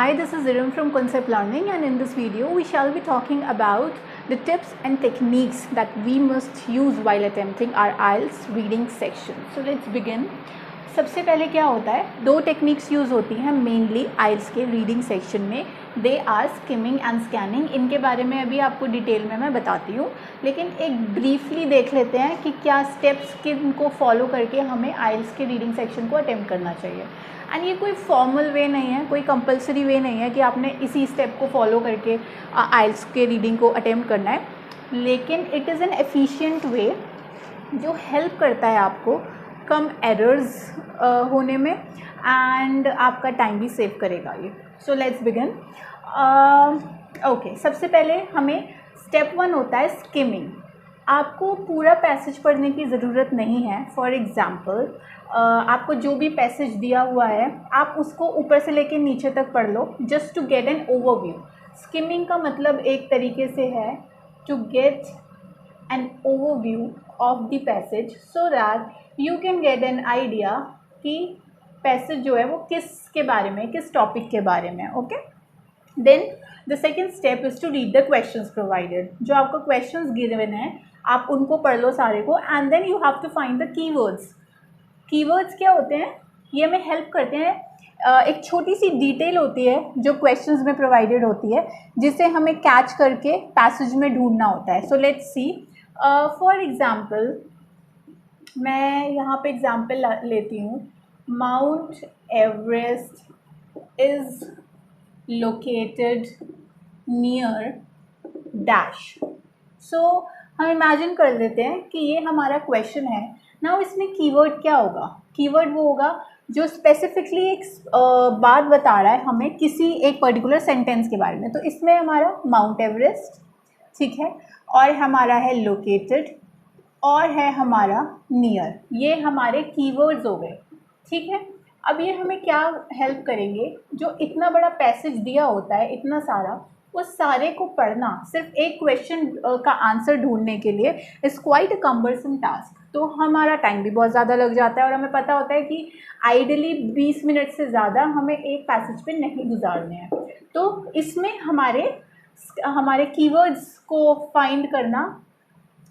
Hi, this is Iram from Concept Learning, and in this video we shall be talking about the tips and techniques that we must use while attempting our IELTS reading section. So let's begin. सबसे पहले क्या होता है, दो techniques use होती हैं mainly आइल्स के reading section में. They are skimming and scanning. इनके बारे में अभी आपको डिटेल में मैं बताती हूँ, लेकिन एक ब्रीफली देख लेते हैं कि क्या स्टेप्स किन को फॉलो करके हमें आइल्स के रीडिंग सेक्शन को अटेम्प्ट करना चाहिए. एंड ये कोई फॉर्मल वे नहीं है, कोई कंपलसरी वे नहीं है कि आपने इसी स्टेप को फॉलो करके आइल्स के रीडिंग को अटेम्प्ट करना है, लेकिन it is an efficient way जो हेल्प करता है आपको कम एरर्स होने में, एंड आपका टाइम भी सेव करेगा ये. So let's begin. ओके, सबसे पहले हमें स्टेप 1 होता है स्किमिंग. आपको पूरा पैसेज पढ़ने की ज़रूरत नहीं है. फॉर एग्ज़ाम्पल आपको जो भी पैसेज दिया हुआ है आप उसको ऊपर से लेके नीचे तक पढ़ लो, just to get an overview. Skimming का मतलब एक तरीके से है to get an overview of the passage so that you can get an idea कि पैसेज जो है वो किसके बारे में, किस टॉपिक के बारे में. Okay, then the second step is to read the questions provided. जो आपको क्वेश्चंस गिवन हैं आप उनको पढ़ लो सारे को, and then you have to find the keywords. Keywords क्या होते हैं, ये हमें हेल्प करते हैं. एक छोटी सी डिटेल होती है जो क्वेश्चंस में प्रोवाइडेड होती है, जिसे हमें कैच करके पैसेज में ढूंढना होता है. So let's see. For example मैं यहाँ पे एग्ज़ाम्पल लेती हूँ. Mount Everest is located near dash. So हम इमेजिन कर लेते हैं कि ये हमारा क्वेश्चन है. नाउ इसमें कीवर्ड क्या होगा? कीवर्ड वो होगा जो स्पेसिफिकली एक बात बता रहा है हमें किसी एक पर्टिकुलर सेंटेंस के बारे में. तो इसमें हमारा माउंट एवरेस्ट, ठीक है, और हमारा है लोकेटेड, और है हमारा नियर. ये हमारे कीवर्ड्स हो गए, ठीक है. अब ये हमें क्या हेल्प करेंगे, जो इतना बड़ा पैसेज दिया होता है इतना सारा, उस सारे को पढ़ना सिर्फ एक क्वेश्चन का आंसर ढूंढने के लिए is quite a cumbersome task. तो हमारा टाइम भी बहुत ज़्यादा लग जाता है, और हमें पता होता है कि आइडियली 20 मिनट से ज़्यादा हमें एक पैसेज पे नहीं गुजारने हैं. तो इसमें हमारे कीवर्ड्स को फाइंड करना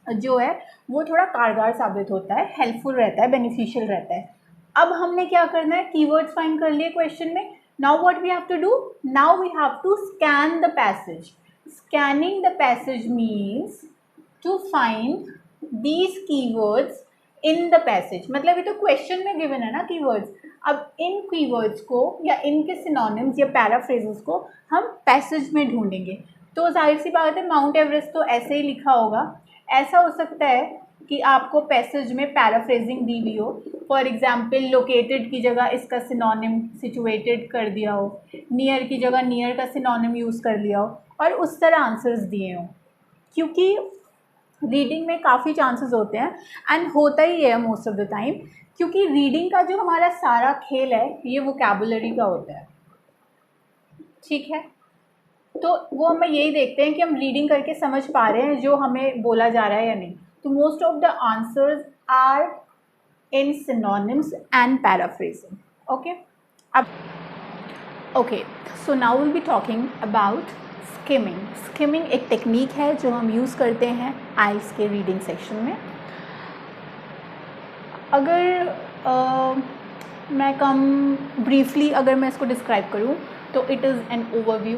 जो है वो थोड़ा कारगर साबित होता है, हेल्पफुल रहता है, बेनिफिशियल रहता है. अब हमने क्या करना है, कीवर्ड्स फाइंड कर लिए क्वेश्चन में. Now what we have to do, now we have to scan the passage. Scanning the passage means to find these keywords in the passage. मतलब ये तो क्वेश्चन में गिवन है ना कीवर्ड्स. अब इन कीवर्ड्स को या इनके सिनोनिम्स या पैराफ्रेजेस को हम पैसेज में ढूंढेंगे. तो जाहिर सी बात है माउंट एवरेस्ट तो ऐसे ही लिखा होगा. ऐसा हो सकता है कि आपको पैसेज में पैराफ्रेजिंग दी हुई हो. फॉर एग्जाम्पल लोकेटेड की जगह इसका सिनोनिम सिचुएटेड कर दिया हो, नियर की जगह नियर का सिनोनिम यूज़ कर लिया हो, और उस तरह आंसर्स दिए हों. क्योंकि रीडिंग में काफ़ी चांसेस होते हैं, एंड होता ही है मोस्ट ऑफ द टाइम, क्योंकि रीडिंग का जो हमारा सारा खेल है ये वोकैबुलरी का होता है, ठीक है. तो वो हमें यही देखते हैं कि हम रीडिंग करके समझ पा रहे हैं जो हमें बोला जा रहा है या नहीं. तो most of the answers are in synonyms and paraphrasing. Okay, अब okay, so now will be talking about skimming. Skimming एक टेक्निक है जो हम यूज़ करते हैं आइल्स के रीडिंग सेक्शन में. अगर मैं ब्रीफली अगर मैं इसको डिस्क्राइब करूँ तो it is an overview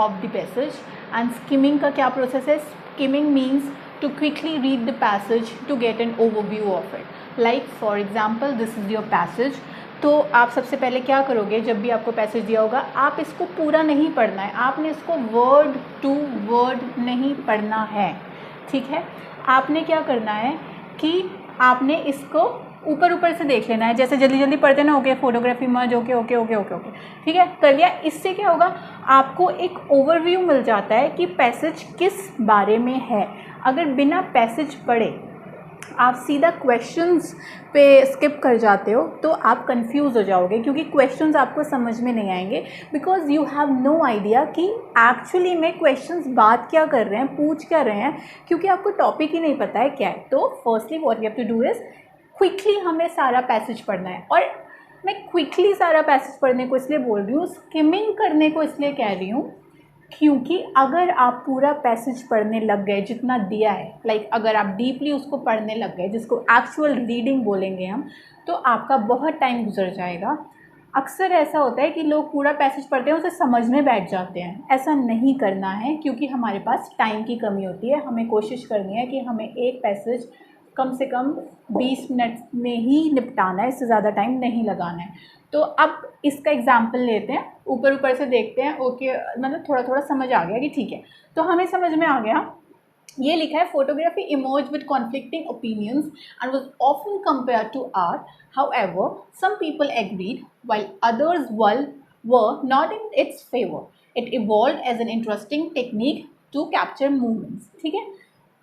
of the passage. And skimming का क्या प्रोसेस है? Skimming means to quickly read the passage to get an overview of it. Like for example this is your passage. तो आप सबसे पहले क्या करोगे, जब भी आपको पैसेज दिया होगा आप इसको पूरा नहीं पढ़ना है, आपने इसको वर्ड टू वर्ड नहीं पढ़ना है, ठीक है. आपने क्या करना है कि आपने इसको ऊपर से देख लेना है, जैसे जल्दी जल्दी पढ़ते ना. Okay, photography merge, okay okay okay okay okay, ठीक है, कर लिया. इससे क्या होगा, आपको एक ओवरव्यू मिल जाता है कि पैसेज किस बारे में है. अगर बिना पैसेज पढ़े आप सीधा क्वेश्चंस पे स्किप कर जाते हो तो आप कंफ्यूज हो जाओगे, क्योंकि क्वेश्चंस आपको समझ में नहीं आएंगे, because you have no idea कि एक्चुअली में क्वेश्चंस बात क्या कर रहे हैं, पूछ क्या रहे हैं, क्योंकि आपको टॉपिक ही नहीं पता है क्या है. तो firstly what you have to do is quickly हमें सारा पैसेज पढ़ना है. और मैं क्विकली सारा पैसेज पढ़ने को इसलिए बोल रही हूँ, स्किमिंग करने को इसलिए कह रही हूँ क्योंकि अगर आप पूरा पैसेज पढ़ने लग गए जितना दिया है, लाइक अगर आप डीपली उसको पढ़ने लग गए, जिसको एक्चुअल रीडिंग बोलेंगे हम, तो आपका बहुत टाइम गुजर जाएगा। अक्सर ऐसा होता है कि लोग पूरा पैसेज पढ़ते हैं, उसे समझने बैठ जाते हैं। ऐसा नहीं करना है क्योंकि हमारे पास टाइम की कमी होती है। हमें कोशिश करनी है कि हमें एक पैसेज कम से कम 20 मिनट में ही निपटाना है, इससे ज़्यादा टाइम नहीं लगाना है। तो अब इसका एग्जाम्पल लेते हैं, ऊपर ऊपर से देखते हैं। ओके, मतलब थोड़ा थोड़ा समझ आ गया कि ठीक है, तो हमें समझ में आ गया। ये लिखा है, photography emerge with conflicting opinions and was often compared to art, however some people agreed while others were not in its favour, it evolved as an interesting technique to capture movements. ठीक है,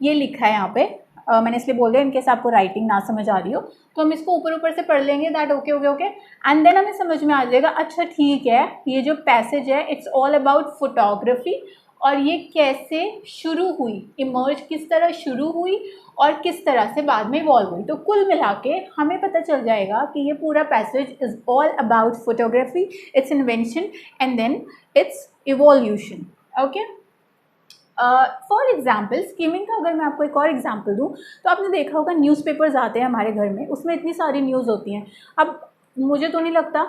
ये लिखा है यहाँ पे। मैंने इसलिए बोल दिया इनकेस आपको राइटिंग ना समझ आ रही हो, तो हम इसको ऊपर ऊपर से पढ़ लेंगे, that okay okay okay, and then हमें समझ में आ जाएगा अच्छा ठीक है, ये जो पैसेज है इट्स ऑल अबाउट फोटोग्राफी, और ये कैसे शुरू हुई, इमर्ज किस तरह शुरू हुई और किस तरह से बाद में इवॉल्व हुई। तो कुल मिला के हमें पता चल जाएगा कि ये पूरा passage is all about photography, its invention and then its evolution. Okay, for example skimming का अगर मैं आपको एक और एग्जाम्पल दूँ, तो आपने देखा होगा न्यूज़पेपर्स आते हैं हमारे घर में, उसमें इतनी सारी न्यूज़ होती हैं। अब मुझे तो नहीं लगता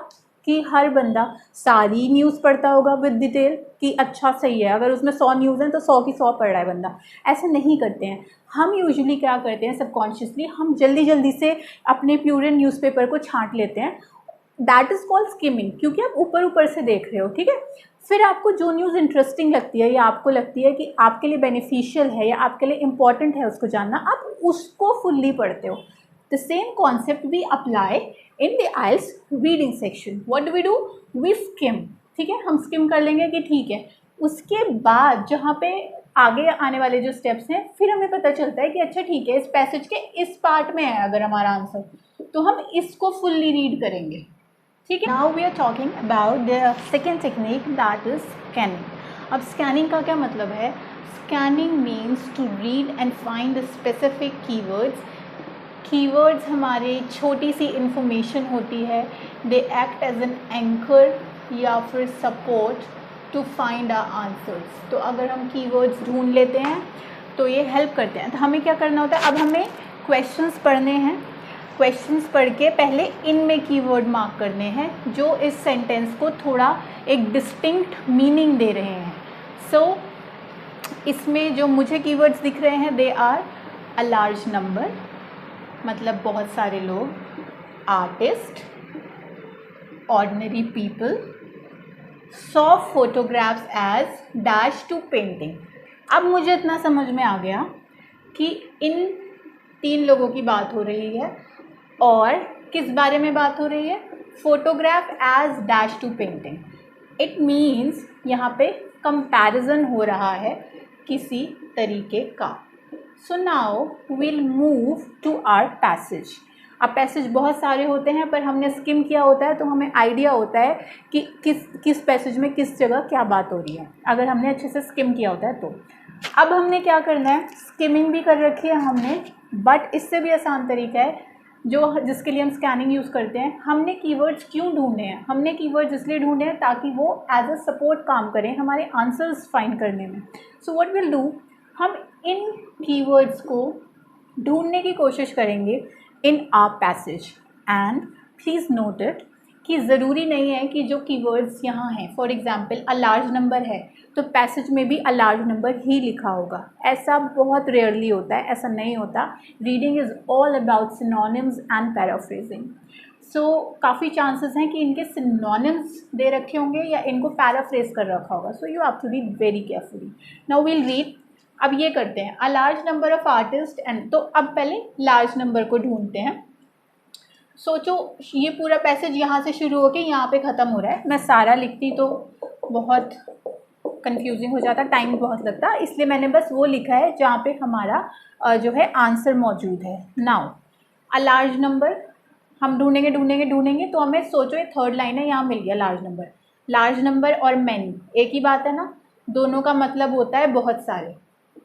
कि हर बंदा सारी न्यूज़ पढ़ता होगा विद डिटेल कि अच्छा सही है, अगर उसमें 100 न्यूज़ हैं तो 100 की 100 पढ़ रहा है बंदा। ऐसे नहीं करते हैं हम। यूजुअली क्या करते हैं, सबकॉन्शियसली हम जल्दी जल्दी से अपने प्यूरे न्यूज़पेपर को छांट लेते हैं। दैट इज़ कॉल्ड स्किमिंग, क्योंकि आप ऊपर ऊपर से देख रहे हो। ठीक है, फिर आपको जो न्यूज़ इंटरेस्टिंग लगती है या आपको लगती है कि आपके लिए बेनिफिशियल है या आपके लिए इम्पॉर्टेंट है उसको जानना, आप उसको फुल्ली पढ़ते हो। द सेम कॉन्सेप्ट भी apply in the IELTS reading section. What do we do, we skim. ठीक है, हम स्किम कर लेंगे कि ठीक है, उसके बाद जहाँ पे आगे आने वाले जो स्टेप्स हैं, फिर हमें पता चलता है कि अच्छा ठीक है, इस पैसेज के इस पार्ट में है अगर हमारा आंसर, तो हम इसको फुल्ली रीड करेंगे। ठीक है, now we are talking about the second technique, that is scanning. अब स्कैनिंग का क्या मतलब है, scanning means to read and find the specific keywords. Keywords हमारे छोटी सी इंफॉर्मेशन होती है, they act as an anchor या फिर support to find our answers. तो अगर हम कीवर्ड्स ढूंढ लेते हैं तो ये हेल्प करते हैं। तो हमें क्या करना होता है, अब हमें क्वेश्चंस पढ़ने हैं, क्वेश्चंस पढ़ के पहले इनमें कीवर्ड मार्क करने हैं जो इस सेंटेंस को थोड़ा एक डिस्टिंक्ट मीनिंग दे रहे हैं। सो इसमें जो मुझे कीवर्ड्स दिख रहे हैं, they are a large number, मतलब बहुत सारे लोग, artist, ordinary people, saw photographs as dash to painting. अब मुझे इतना समझ में आ गया कि इन 3 लोगों की बात हो रही है और किस बारे में बात हो रही है, photograph as dash to painting. It means यहाँ पे कंपैरिजन हो रहा है किसी तरीके का। So now will move to our passage. अब पैसेज बहुत सारे होते हैं, पर हमने स्किम किया होता है तो हमें आइडिया होता है कि किस पैसेज में किस जगह क्या बात हो रही है, अगर हमने अच्छे से स्किम किया होता है तो। अब हमने क्या करना है, स्किमिंग भी कर रखी है हमने, बट इससे भी आसान तरीका है जिसके लिए हम स्कैनिंग यूज़ करते हैं। हमने कीवर्ड्स क्यों ढूंढे हैं, हमने कीवर्ड्स इसलिए ढूंढे हैं ताकि वो एज अ सपोर्ट काम करें हमारे आंसर्स फाइंड करने में। सो व्हाट विल डू, हम इन कीवर्ड्स को ढूंढने की कोशिश करेंगे in our passage. And please note it कि ज़रूरी नहीं है कि जो कीवर्ड्स यहाँ हैं, for example a large number है तो पैसेज में भी अ लार्ज नंबर ही लिखा होगा। ऐसा बहुत रेयरली होता है, ऐसा नहीं होता। Reading is all about synonyms and paraphrasing. So काफ़ी चांसेस हैं कि इनके सिनोनिम्स दे रखे होंगे या इनको पैराफ्रेज कर रखा होगा। So you have to read very carefully. Now will read. अब ये करते हैं, a large number of artist and, तो अब पहले लार्ज नंबर को ढूंढते हैं। सोचो ये पूरा पैसेज यहाँ से शुरू होके यहाँ पे ख़त्म हो रहा है। मैं सारा लिखती तो बहुत कंफ्यूजिंग हो जाता, टाइम बहुत लगता, इसलिए मैंने बस वो लिखा है जहाँ पे हमारा जो है आंसर मौजूद है। नाउ अ लार्ज नंबर हम ढूंढेंगे ढूंढेंगे ढूंढेंगे, तो हमें सोचो ये थर्ड लाइन है, यहाँ मिल गया लार्ज नंबर। लार्ज नंबर और मैनी एक ही बात है ना, दोनों का मतलब होता है बहुत सारे।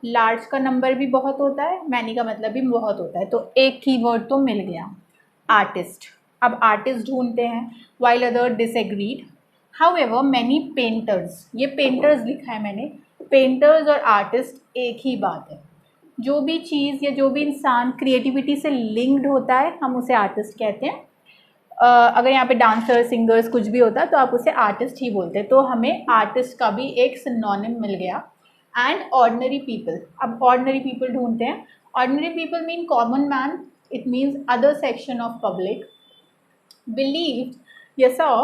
लार्ज का नंबर भी बहुत होता है, मैनी का मतलब भी बहुत होता है, तो एक कीवर्ड तो मिल गया, आर्टिस्ट। अब आर्टिस्ट ढूंढते हैं, while other disagreed. However many painters, ये पेंटर्स लिखा है मैंने, पेंटर्स और आर्टिस्ट एक ही बात है। जो भी चीज़ या जो भी इंसान क्रिएटिविटी से लिंक्ड होता है हम उसे आर्टिस्ट कहते हैं। अगर यहाँ पे डांसर, सिंगर्स कुछ भी होता है तो आप उसे आर्टिस्ट ही बोलते हैं। तो हमें आर्टिस्ट का भी एक सिनोनिम मिल गया। एंड ऑर्डिनरी पीपल, अब ऑर्डिनरी पीपल ढूंढते हैं। Ordinary people mean common man, it means other section of public believed, yes or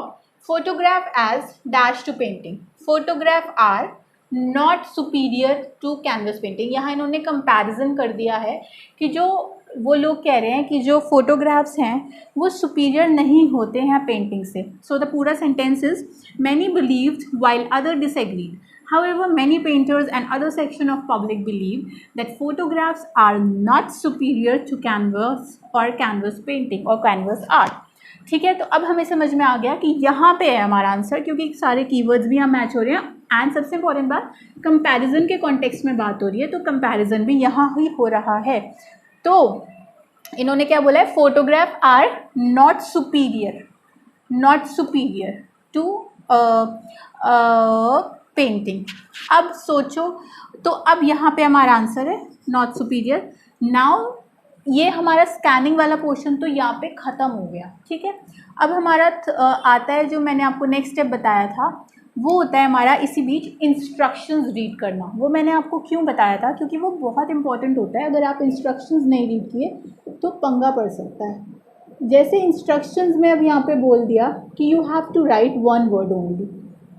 photograph as dash to painting, photograph are not superior to canvas painting। यहाँ इन्होंने comparison कर दिया है कि जो वो लोग कह रहे हैं कि जो फोटोग्राफ्स हैं वो सुपीरियर नहीं होते हैं पेंटिंग से। सो द पूरा sentence is many believed while other disagreed, however many painters and other section of public believe that photographs are not superior to canvas or canvas painting or canvas art। ठीक है, तो अब हमें समझ में आ गया कि यहाँ पे है हमारा आंसर, क्योंकि सारे कीवर्ड्स भी यहाँ मैच हो रहे हैं। एंड सबसे इंपॉर्टेंट बात, कंपैरिजन के कॉन्टेक्स्ट में बात हो रही है, तो कंपैरिजन भी यहाँ ही हो रहा है। तो इन्होंने क्या बोला है, photograph are not superior to painting. अब सोचो, तो अब यहाँ पे हमारा आंसर है नॉट सुपीरियर। नाउ ये हमारा स्कैनिंग वाला पोर्शन तो यहाँ पे ख़त्म हो गया। ठीक है, अब हमारा आता है जो मैंने आपको नेक्स्ट स्टेप बताया था, वो होता है हमारा इसी बीच इंस्ट्रक्शंस रीड करना। वो मैंने आपको क्यों बताया था, क्योंकि वो बहुत इंपॉर्टेंट होता है। अगर आप इंस्ट्रक्शंस नहीं रीड किए तो पंगा पड़ सकता है। जैसे इंस्ट्रक्शंस में अब यहाँ पे बोल दिया कि you have to write one word only.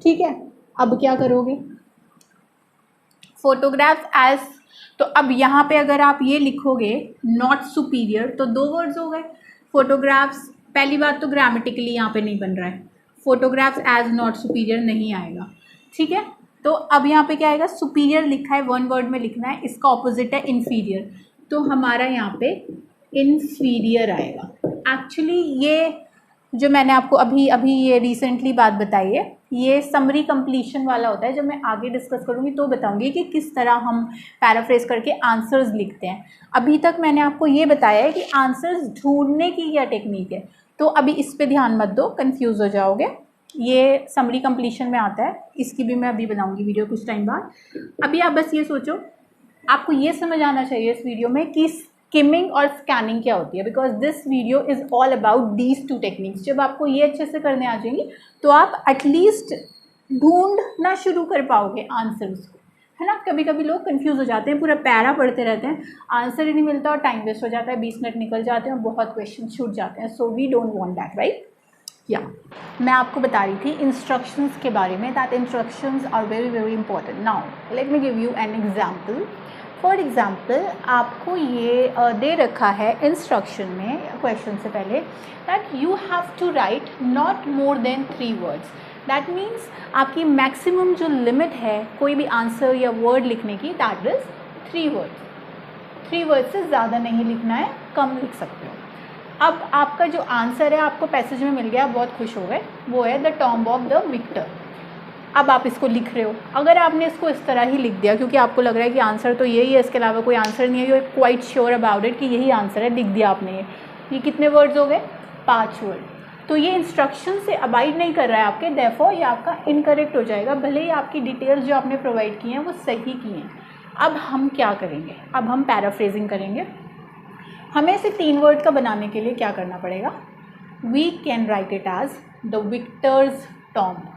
ठीक है, अब क्या करोगे, फोटोग्राफ्स एज, तो अब यहाँ पे अगर आप ये लिखोगे नॉट सुपीरियर तो दो वर्ड्स हो गए। फोटोग्राफ्स, पहली बात तो ग्रामेटिकली यहाँ पे नहीं बन रहा है, फोटोग्राफ्स एज नॉट सुपीरियर नहीं आएगा। ठीक है, तो अब यहाँ पे क्या आएगा, सुपीरियर लिखा है, वन वर्ड में लिखना है, इसका ऑपोजिट है इन्फीरियर, तो हमारा यहाँ पे इन्फीरियर आएगा। एक्चुअली ये जो मैंने आपको अभी ये रिसेंटली बात बताई है, ये समरी कंप्लीशन वाला होता है। जब मैं आगे डिस्कस करूँगी तो बताऊँगी कि किस तरह हम पैराफ्रेज करके आंसर्स लिखते हैं। अभी तक मैंने आपको ये बताया है कि आंसर्स ढूंढने की क्या टेक्निक है, तो अभी इस पे ध्यान मत दो, कंफ्यूज हो जाओगे। ये समरी कंप्लीशन में आता है, इसकी भी मैं अभी बनाऊँगी वीडियो कुछ टाइम बाद। अभी आप बस ये सोचो, आपको ये समझ आना चाहिए इस वीडियो में कि स्किमिंग और स्कैनिंग क्या होती है, because this video is all about these two techniques. जब आपको ये अच्छे से करने आ जाएंगी तो आप एटलीस्ट ढूंढना शुरू कर पाओगे आंसर्स को, है ना। कभी कभी लोग कंफ्यूज हो जाते हैं, पूरा पैरा पढ़ते रहते हैं, आंसर ही नहीं मिलता और टाइम वेस्ट हो जाता है, 20 मिनट निकल जाते हैं और बहुत क्वेश्चन छूट जाते हैं। So we don't want that, right. या मैं आपको बता रही थी इंस्ट्रक्शंस के बारे में, that instructions are very very important. Now let me give you an example. For example आपको ये दे रखा है इंस्ट्रक्शन में क्वेश्चन से पहले, that you have to write not more than 3 words. That means आपकी मैक्सिमम जो लिमिट है कोई भी आंसर या वर्ड लिखने की, दैट इज़ 3 वर्ड्स। 3 वर्ड से ज़्यादा नहीं लिखना है, कम लिख सकते हो। अब आपका जो आंसर है आपको पैसेज में मिल गया, बहुत खुश हो गए, वो है the tomb of the victor. अब आप इसको लिख रहे हो, अगर आपने इसको इस तरह ही लिख दिया क्योंकि आपको लग रहा है कि आंसर तो यही है, इसके अलावा कोई आंसर नहीं है, you are quite sure about it कि यही आंसर है, लिख दिया आपने, ये कितने वर्ड्स हो गए, 5 वर्ड। तो ये इंस्ट्रक्शन से अबाइड नहीं कर रहा है आपके, देयरफॉर ये आपका इनकरेक्ट हो जाएगा, भले ही आपकी डिटेल्स जो आपने प्रोवाइड की हैं वो सही की हैं। अब हम क्या करेंगे, अब हम पैराफ्रेजिंग करेंगे। हमें इसे 3 वर्ड का बनाने के लिए क्या करना पड़ेगा, we can write it as the victor's tomb.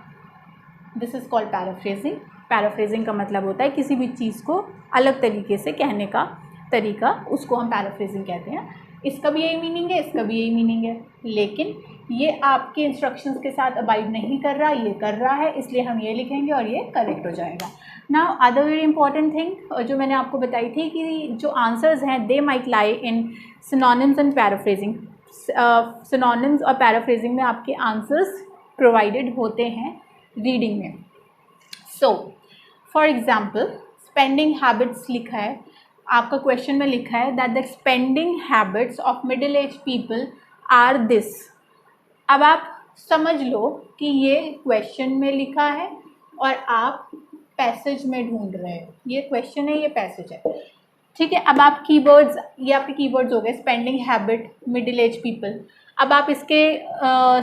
This is called paraphrasing. Paraphrasing का मतलब होता है किसी भी चीज़ को अलग तरीके से कहने का तरीका, उसको हम पैराफ्रेजिंग कहते हैं। इसका भी यही मीनिंग है, इसका भी यही मीनिंग है, लेकिन ये आपके इंस्ट्रक्शंस के साथ अबाइड नहीं कर रहा, ये कर रहा है, इसलिए हम ये लिखेंगे और ये करेक्ट हो जाएगा। Now other very important thing जो मैंने आपको बताई थी कि जो आंसर्स हैं they might lie in synonyms and paraphrasing. Synonyms और पैराफ्रेजिंग में आपके आंसर्स प्रोवाइडेड होते हैं रीडिंग में। So for example spending habits लिखा है, आपका क्वेश्चन में लिखा है that the spending habits of middle age people are this. अब आप समझ लो कि ये क्वेश्चन में लिखा है और आप पैसेज में ढूंढ रहे हो, ये क्वेश्चन है, ये पैसेज है। ठीक है, अब आप कीवर्ड्स, ये आपके कीवर्ड्स हो गए, spending habit, middle age people. अब आप इसके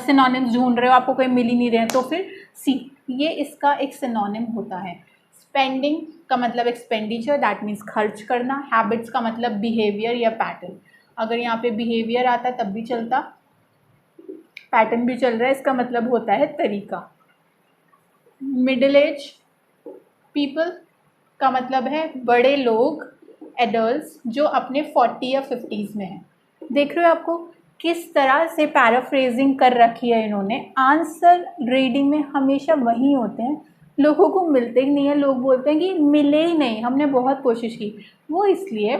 सिनोनिम्स ढूंढ रहे हो, आपको कोई मिल ही नहीं रहे हैं, तो फिर सी, ये इसका एक सिनोनिम होता है। स्पेंडिंग का मतलब एक्सपेंडिचर, दैट मीन्स खर्च करना। हैबिट्स का मतलब बिहेवियर या पैटर्न, अगर यहाँ पे बिहेवियर आता तब भी चलता, पैटर्न भी चल रहा है, इसका मतलब होता है तरीका। मिडिल एज पीपल का मतलब है बड़े लोग, एडल्ट्स जो अपने 40 या 50s में हैं। देख रहे हो आपको किस तरह से पैराफ्रेजिंग कर रखी है इन्होंने। आंसर रीडिंग में हमेशा वही होते हैं, लोगों को मिलते ही नहीं है। लोग बोलते हैं कि मिले ही नहीं, हमने बहुत कोशिश की। वो इसलिए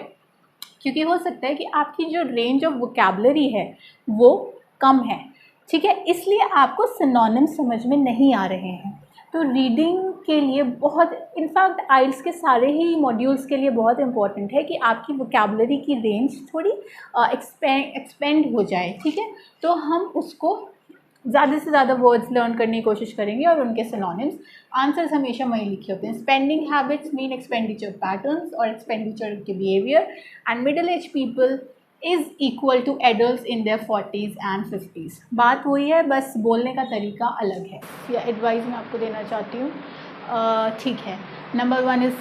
क्योंकि हो सकता है कि आपकी जो रेंज ऑफ वोकैबुलरी है वो कम है, ठीक है, इसलिए आपको सिनोनिम समझ में नहीं आ रहे हैं। तो रीडिंग के लिए बहुत, इनफैक्ट आइल्स के सारे ही मॉड्यूल्स के लिए बहुत इंपॉर्टेंट है कि आपकी वोकैबुलरी की रेंज थोड़ी एक्सपेंड हो जाए, ठीक है। तो हम उसको ज़्यादा से ज़्यादा वर्ड्स लर्न करने की कोशिश करेंगे और उनके सिनोनिम्स। आंसर्स हमेशा वही लिखे होते हैं। Spending habits mean expenditure patterns और एक्सपेंडिचर के behaviour, and middle age people is equal to adults in their 40s and 50s। बात वही है, बस बोलने का तरीका अलग है। या एडवाइस मैं आपको देना चाहती हूँ, ठीक है। नंबर 1 इज़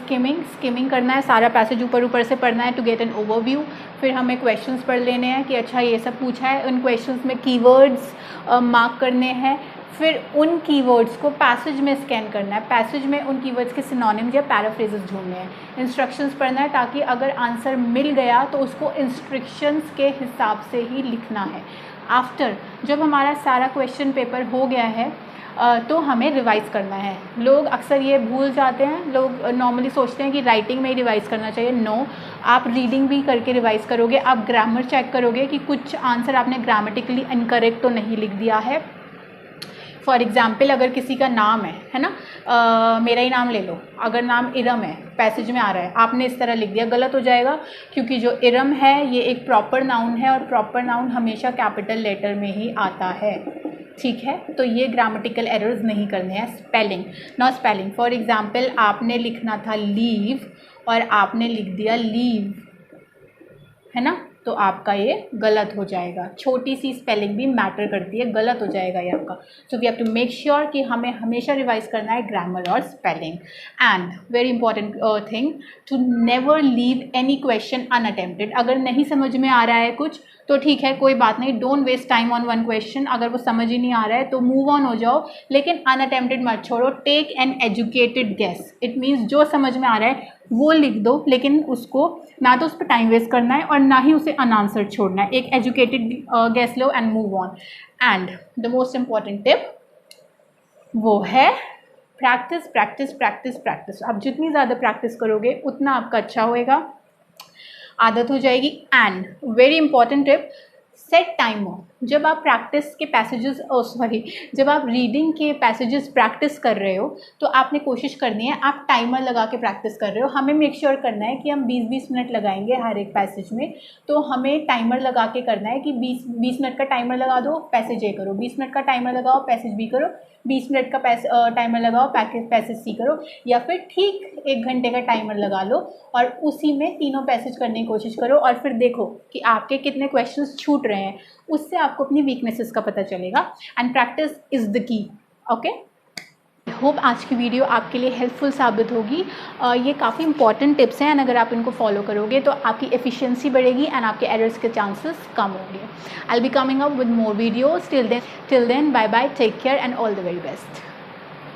स्किमिंग करना है, सारा पैसेज ऊपर ऊपर से पढ़ना है टू गेट एन ओवरव्यू। फिर हमें क्वेश्चंस पढ़ लेने हैं कि अच्छा ये सब पूछा है, उन क्वेश्चंस में कीवर्ड्स मार्क करने हैं। फिर उन कीवर्ड्स को पैसेज में स्कैन करना है, पैसेज में उन कीवर्ड्स के सिनोनिम्स या पैराफ्रेजेस ढूंढने हैं। इंस्ट्रक्शंस पढ़ना है ताकि अगर आंसर मिल गया तो उसको इंस्ट्रक्शंस के हिसाब से ही लिखना है। आफ्टर जब हमारा सारा क्वेश्चन पेपर हो गया है तो हमें रिवाइज़ करना है। लोग अक्सर ये भूल जाते हैं, लोग नॉर्मली सोचते हैं कि राइटिंग में ही रिवाइज़ करना चाहिए। नो, आप रीडिंग भी करके रिवाइज़ करोगे, आप ग्रामर चेक करोगे कि कुछ आंसर आपने ग्रामेटिकली इनकरेक्ट तो नहीं लिख दिया है। फॉर एग्ज़ाम्पल अगर किसी का नाम है ना, मेरा ही नाम ले लो, अगर नाम इरम है, पैसेज में आ रहा है, आपने इस तरह लिख दिया, गलत हो जाएगा, क्योंकि जो इरम है ये एक प्रॉपर नाउन है और प्रॉपर नाउन हमेशा कैपिटल लेटर में ही आता है, ठीक है। तो ये ग्रामेटिकल एरर्स नहीं करने हैं। Spelling, not spelling, for example आपने लिखना था लीव और आपने लिख दिया लीव, है ना, तो आपका ये गलत हो जाएगा। छोटी सी स्पेलिंग भी मैटर करती है, गलत हो जाएगा ये आपका। So we have to make sure कि हमें हमेशा रिवाइज करना है ग्रामर और spelling. And very important thing, to never leave any question unattempted. अगर नहीं समझ में आ रहा है कुछ तो ठीक है, कोई बात नहीं, don't waste time on one question. अगर वो समझ ही नहीं आ रहा है तो मूव ऑन हो जाओ, लेकिन अनअटेम्प्टेड मत छोड़ो। Take an educated guess, it means जो समझ में आ रहा है वो लिख दो, लेकिन उसको ना तो उस पर टाइम वेस्ट करना है और ना ही उसे अनआंसर्ड छोड़ना है। एक एजुकेटेड गेस लो and move on. And the most important tip वो है प्रैक्टिस प्रैक्टिस प्रैक्टिस प्रैक्टिस। आप जितनी ज़्यादा प्रैक्टिस करोगे उतना आपका अच्छा होएगा, आदत हो जाएगी। And very important tip, set timer. जब आप प्रैक्टिस के पैसेजेस जब आप रीडिंग के पैसेजेस प्रैक्टिस कर रहे हो तो आपने कोशिश करनी है, आप टाइमर लगा के प्रैक्टिस कर रहे हो। हमें मेक श्योर करना है कि हम 20-20 मिनट लगाएंगे हर एक पैसेज में, तो हमें टाइमर लगा के करना है कि 20 मिनट का टाइमर लगा दो, पैसेज ए करो, 20 मिनट का टाइमर लगाओ, पैसेज बी करो, 20 मिनट का टाइमर लगाओ, पैसेज सी करो, या फिर ठीक 1 घंटे का टाइमर लगा लो और उसी में तीनों पैसेज करने की कोशिश करो और फिर देखो कि आपके कितने क्वेश्चंस छूट रहे हैं। उससे आपको अपनी वीकनेसेस का पता चलेगा। And practice is the key. Okay, hope आज की वीडियो आपके लिए हेल्पफुल साबित होगी। ये काफ़ी इंपॉर्टेंट टिप्स हैं एंड अगर आप इनको फॉलो करोगे तो आपकी एफिशिएंसी बढ़ेगी एंड आपके एरर्स के चांसेस कम होंगे। I will be coming up with more videos. Till then bye bye, take care and all the very best.